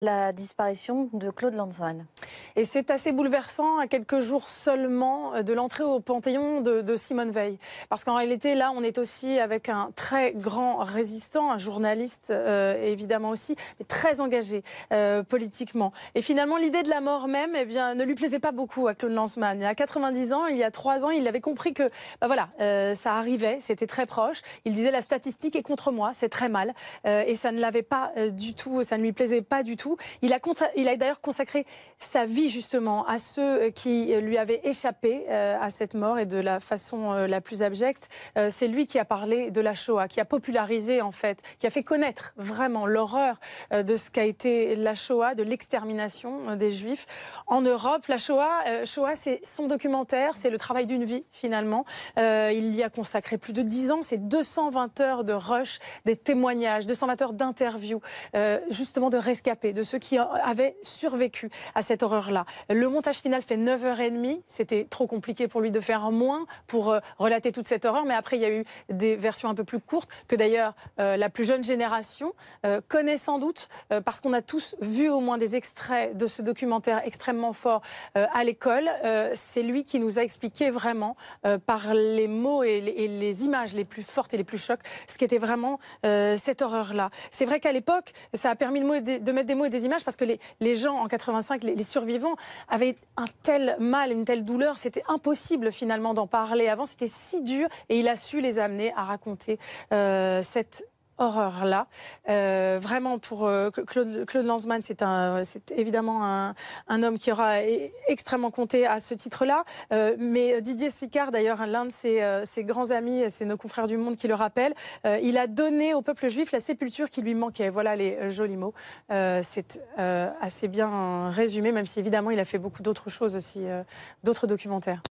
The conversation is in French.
La disparition de Claude Lanzmann. Et c'est assez bouleversant à quelques jours seulement de l'entrée au Panthéon de Simone Veil. Parce qu'en réalité, là, on est aussi avec un très grand résistant, un journaliste évidemment aussi, mais très engagé politiquement. Et finalement, l'idée de la mort même ne lui plaisait pas beaucoup à Claude Lanzmann. À 90 ans, il y a 3 ans, il avait compris que ça arrivait, c'était très proche. Il disait la statistique est contre moi, c'est très mal. Et ça ne l'avait pas du tout, ça ne lui plaisait pas du tout. Il a d'ailleurs consacré sa vie justement à ceux qui lui avaient échappé à cette mort et de la façon la plus abjecte. C'est lui qui a parlé de la Shoah, qui a popularisé en fait, qui a fait connaître vraiment l'horreur de ce qu'a été la Shoah, de l'extermination des Juifs en Europe. La Shoah, c'est son documentaire, c'est le travail d'une vie finalement. Il y a consacré plus de 10 ans, c'est 220 heures de rush, des témoignages, 220 heures d'interviews, justement de rescapés, de ceux qui avaient survécu à cette horreur-là. Le montage final fait 9h30. C'était trop compliqué pour lui de faire moins pour relater toute cette horreur. Mais après, il y a eu des versions un peu plus courtes que d'ailleurs la plus jeune génération connaît sans doute parce qu'on a tous vu au moins des extraits de ce documentaire extrêmement fort à l'école. C'est lui qui nous a expliqué vraiment par les mots et les images les plus fortes et les plus chocs ce qu'était vraiment cette horreur-là. C'est vrai qu'à l'époque, ça a permis de mettre des mots et des images parce que les gens en 85, les survivants avaient un tel mal, une telle douleur, c'était impossible finalement d'en parler avant, c'était si dur et il a su les amener à raconter cette horreur-là. Vraiment pour Claude Lanzmann, c'est évidemment un homme qui aura extrêmement compté à ce titre-là. Mais Didier Sicard, d'ailleurs, l'un de ses grands amis, c'est nos confrères du Monde qui le rappellent, il a donné au peuple juif la sépulture qui lui manquait. Voilà les jolis mots. C'est assez bien résumé, même si évidemment il a fait beaucoup d'autres choses aussi, d'autres documentaires.